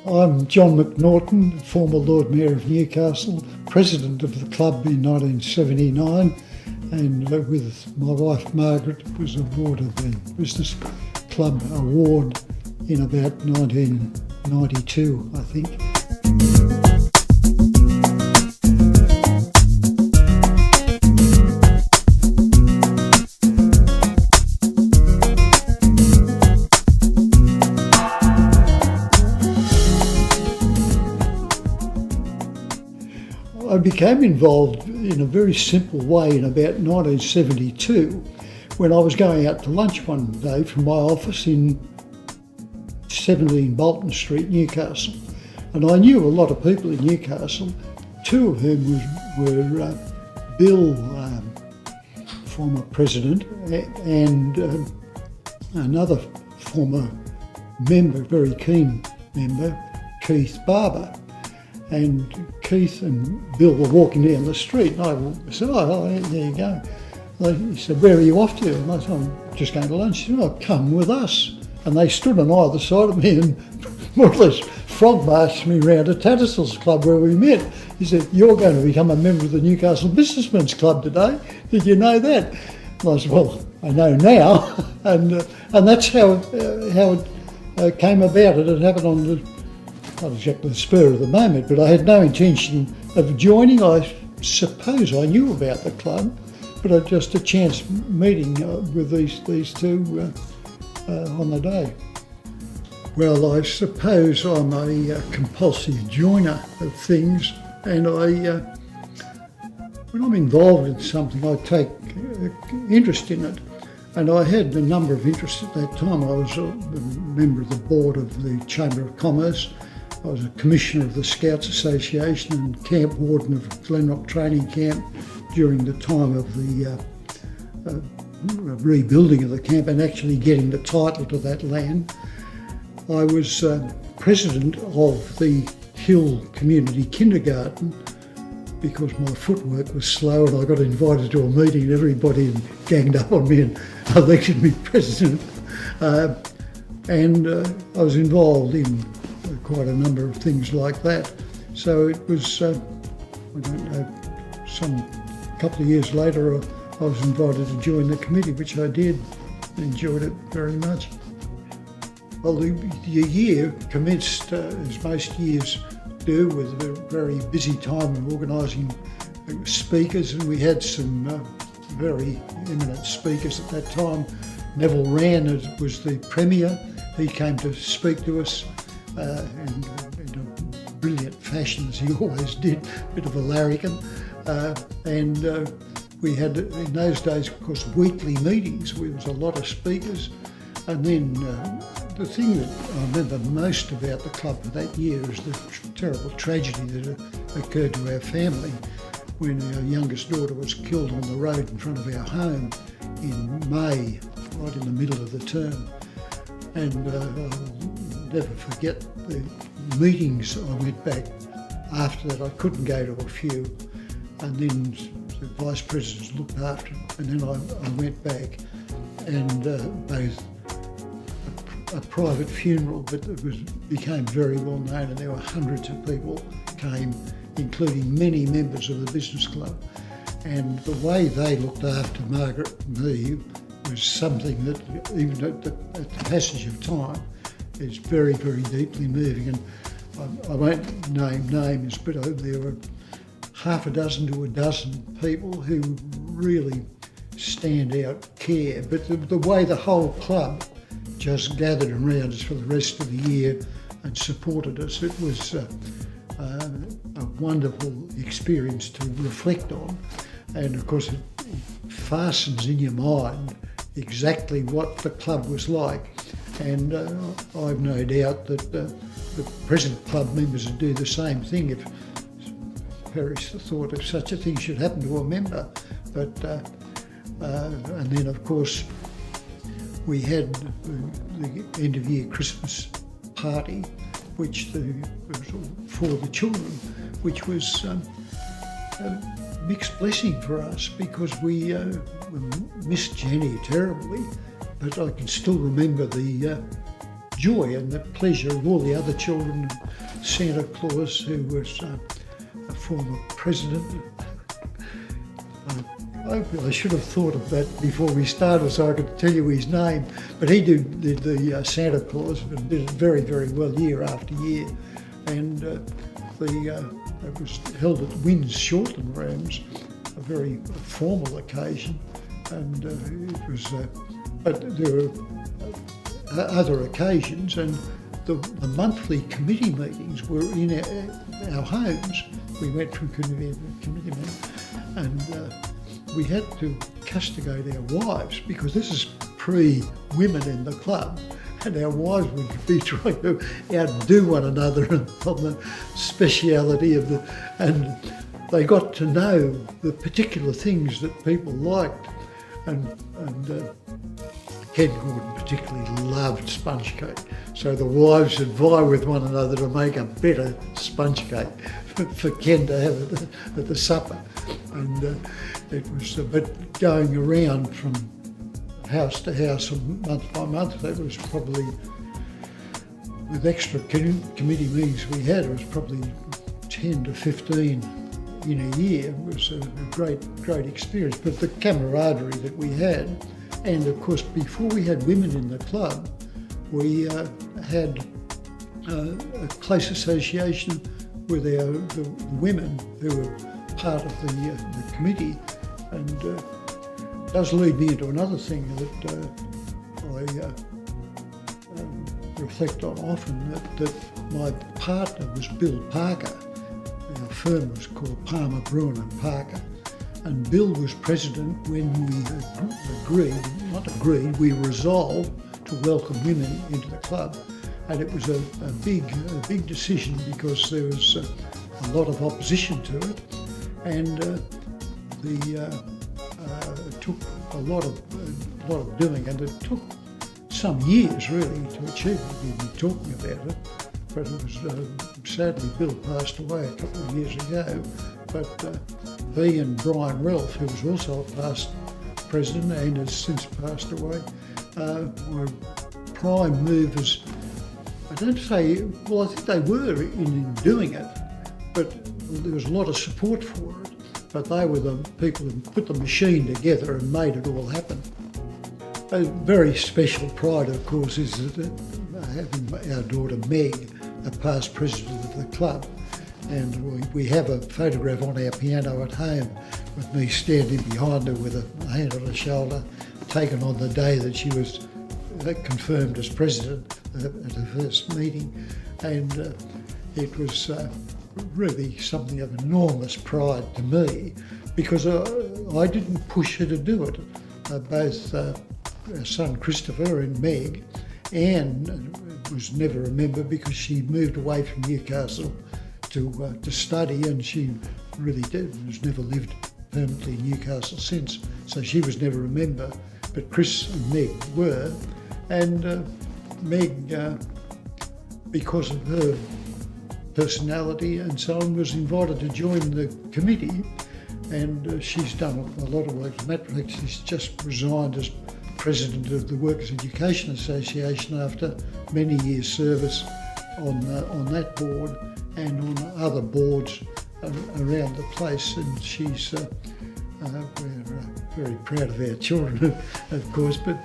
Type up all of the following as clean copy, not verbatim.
I'm John McNaughton, former Lord Mayor of Newcastle, president of the club in 1979, and with my wife Margaret was awarded the Business Club Award in about 1992, I think. I became involved in a very simple way in about 1972 when I was going out to lunch one day from my office in 17 Bolton Street, Newcastle. And I knew a lot of people in Newcastle, two of whom were Bill, former president, and another former member, very keen member, Keith Barber. And Keith and Bill were walking down the street, and I said, "Oh, there you go." He said, "Where are you off to?" And I said, "I'm just going to lunch." He said, "Oh, come with us." And they stood on either side of me and more or less frog marched me round to Tattersalls Club where we met. He said, "You're going to become a member of the Newcastle Businessmen's Club today. Did you know that?" And I said, "Well, I know now." and that's how it came about. It had happened on not exactly the spur of the moment, but I had no intention of joining. I suppose I knew about the club, but just a chance meeting with these two on the day. Well, I suppose I'm a compulsive joiner of things, and when I'm involved in something, I take interest in it. And I had a number of interests at that time. I was a member of the board of the Chamber of Commerce. I was a commissioner of the Scouts Association and camp warden of Glenrock Training Camp during the time of the rebuilding of the camp and actually getting the title to that land. I was president of the Hill Community Kindergarten because my footwork was slow, and I got invited to a meeting and everybody ganged up on me and elected me president. And I was involved in quite a number of things like that. So it was, I don't know, some couple of years later I was invited to join the committee, which I did. Enjoyed it very much. Well, the year commenced, as most years do, with a very busy time of organising speakers, and we had some very eminent speakers at that time. Neville Wran was the Premier. He came to speak to us in a brilliant fashion, as he always did, a bit of a larrikin. And we had, in those days, of course, weekly meetings. There was a lot of speakers. And then the thing that I remember most about the club for that year is the terrible tragedy that occurred to our family when our youngest daughter was killed on the road in front of our home in May, right in the middle of the term. And I'll never forget the meetings I went back after that. I couldn't go to a few, and then the vice presidents looked after it, and then I went back, and both a private funeral, but it became very well known, and there were hundreds of people came, including many members of the business club. And the way they looked after Margaret and me was something that, even at the passage of time, is very, very deeply moving. And I won't name names, but there were half a dozen to a dozen people who really stand out, care. But the way the whole club just gathered around us for the rest of the year and supported us, it was a wonderful experience to reflect on. And of course, it fastens in your mind exactly what the club was like. And I've no doubt that the present club members would do the same thing if perish the thought if such a thing should happen to a member. But and then of course we had the end of year Christmas party, which was for the children, which was a mixed blessing for us because we missed Jenny terribly, but I can still remember the joy and the pleasure of all the other children. Santa Claus, who was a former president. I should have thought of that before we started so I could tell you his name, but he did the Santa Claus and did it very, very well year after year. And it was held at Wynn's Shortland Rooms, a very formal occasion, and it was. But there were other occasions, and the monthly committee meetings were in our homes. We went from committee meeting, and we had to castigate our wives because this is pre-women in the club. And our wives would be trying to outdo one another on the speciality of and they got to know the particular things that people liked. And Ken Gordon particularly loved sponge cake. So the wives would vie with one another to make a better sponge cake for Ken to have at the supper. And it was, but going around from house to house month by month, that was probably, with extra committee meetings we had, it was probably 10 to 15 in a year. It was a great experience. But the camaraderie that we had, and of course before we had women in the club, we had a close association with the women who were part of the committee, and does lead me into another thing that I reflect on often, that my partner was Bill Parker. Our firm was called Palmer, Bruin and Parker, and Bill was president when we resolved to welcome women into the club, and it was a big decision because there was a lot of opposition to it, and it took a lot of doing, and it took some years really to achieve it. We've been talking about it, but it was sadly Bill passed away a couple of years ago. But he and Brian Ralph, who was also a past president and has since passed away, were prime movers. I don't say, well, I think they were in doing it, but there was a lot of support for it. But they were the people who put the machine together and made it all happen. A very special pride, of course, is that having our daughter Meg, a past president of the club, and we have a photograph on our piano at home with me standing behind her with a hand on her shoulder, taken on the day that she was confirmed as president at her first meeting, and it was really something of enormous pride to me, because I didn't push her to do it. Both our son Christopher and Meg, Anne was never a member because she moved away from Newcastle to study, and she really has never lived permanently in Newcastle since, so she was never a member. But Chris and Meg were, and Meg, because of her personality and so on, was invited to join the committee, and she's done a lot of work. As a matter of fact, she's just resigned as president of the Workers' Education Association after many years' service on that board and on other boards around the place. And she's we're very proud of our children, of course, but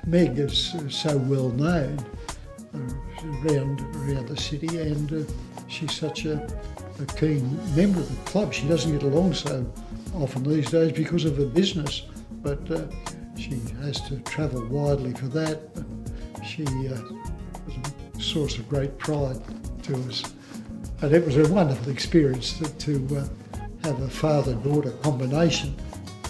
Meg is so well known around the city, and she's such a keen member of the club. She doesn't get along so often these days because of her business, but she has to travel widely for that. But she was a source of great pride to us. And it was a wonderful experience to have a father-daughter combination.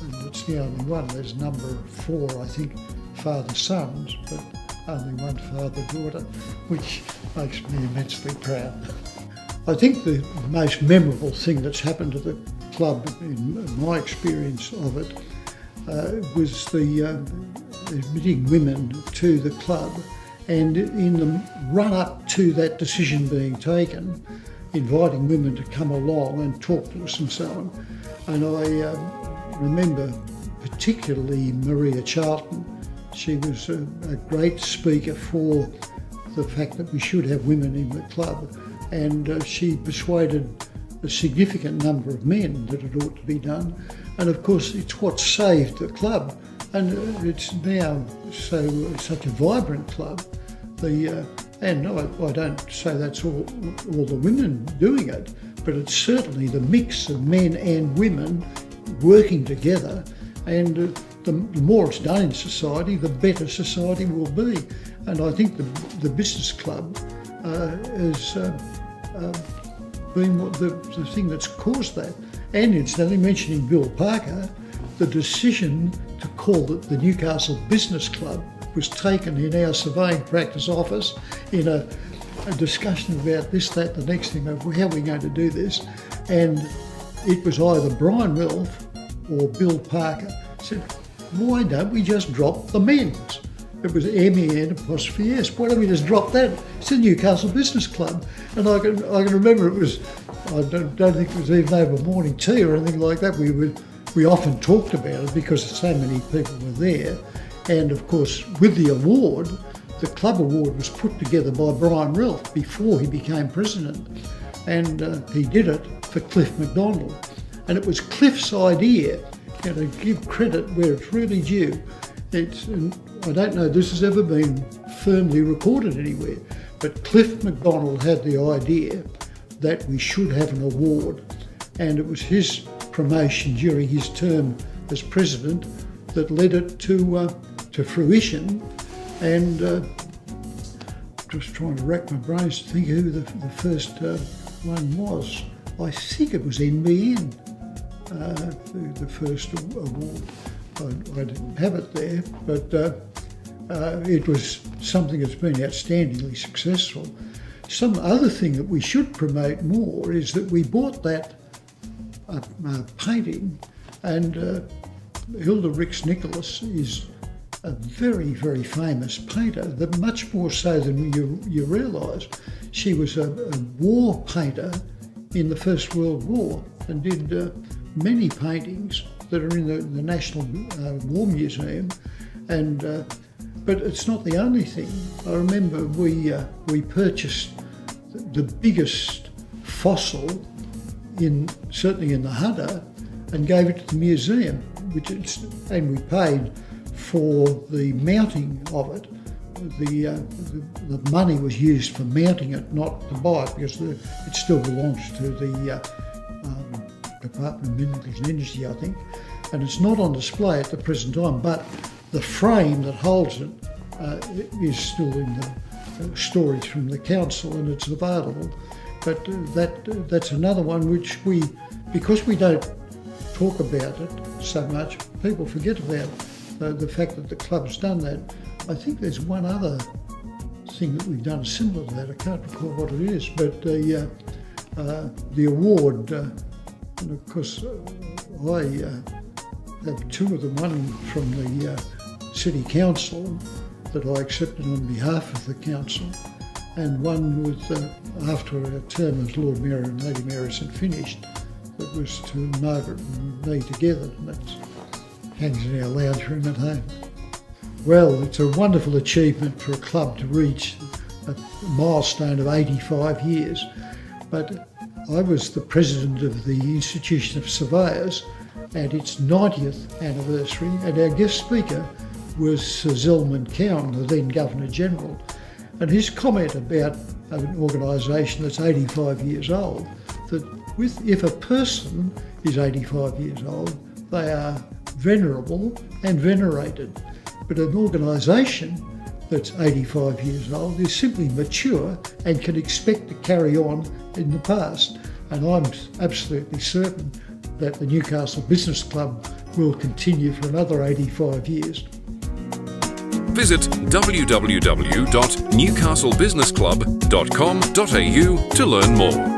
And it's the only one. There's number 4, I think, father-sons, but only one father-daughter, which makes me immensely proud. I think the most memorable thing that's happened to the club, in my experience of it, was the admitting women to the club, and in the run-up to that decision being taken, inviting women to come along and talk to us and so on. And I remember particularly Maria Charlton. She was a great speaker for the fact that we should have women in the club, and she persuaded a significant number of men that it ought to be done. And of course it's what saved the club, and it's now such a vibrant club. And I don't say that's all the women doing it, but it's certainly the mix of men and women working together, and the more it's done in society, the better society will be. And I think the business club has been the thing that's caused that. And incidentally, mentioning Bill Parker, the decision to call it the Newcastle Business Club was taken in our surveying practice office in a discussion about this, that, the next thing, of how we're going to do this. And it was either Brian Ralph or Bill Parker said, why don't we just drop the men's? It was MEN''S. Why don't we just drop that? It's the Newcastle Business Club. And I can remember it was, I don't think it was even over morning tea or anything like that. We often talked about it because so many people were there. And of course, with the award, the club award was put together by Brian Ralph before he became president. And he did it for Cliff McDonald. And it was Cliff's idea, to give credit where it's really due. I don't know this has ever been firmly recorded anywhere, but Cliff McDonald had the idea that we should have an award. And it was his promotion during his term as president that led it to fruition. And just trying to rack my brains to think who the first one was. I think it was NBN, the first award. I didn't have it there, but it was something that's been outstandingly successful. Some other thing that we should promote more is that we bought that painting, and Hilda Rix Nicholas is a very, very famous painter, that much more so than you realise. She was a war painter in the First World War and did many paintings that are in the National War Museum, and but it's not the only thing. I remember we purchased the biggest fossil certainly in the Hunter, and gave it to the museum, and we paid for the mounting of it. The money was used for mounting it, not to buy it, because it still belongs to the Department of Minerals and Energy, I think, and it's not on display at the present time, but the frame that holds it is still in the storage from the council, and it's available. But that's another one which because we don't talk about it so much, people forget about the fact that the club's done that. I think there's one other thing that we've done similar to that. I can't recall what it is, but the award, and of course I have two of them, one from the City Council that I accepted on behalf of the council, and one with after a term as Lord Mayor and Lady Mayoress had finished, that was to Margaret and me together, and that hangs in our lounge room at home. Well, it's a wonderful achievement for a club to reach a milestone of 85 years, but I was the president of the Institution of Surveyors at its 90th anniversary, and our guest speaker was Sir Zelman Cowan, the then Governor-General, and his comment about an organisation that's 85 years old, that if a person is 85 years old, they are venerable and venerated. But an organisation that's 85 years old is simply mature and can expect to carry on in the past. And I'm absolutely certain that the Newcastle Business Club will continue for another 85 years. Visit www.newcastlebusinessclub.com.au to learn more.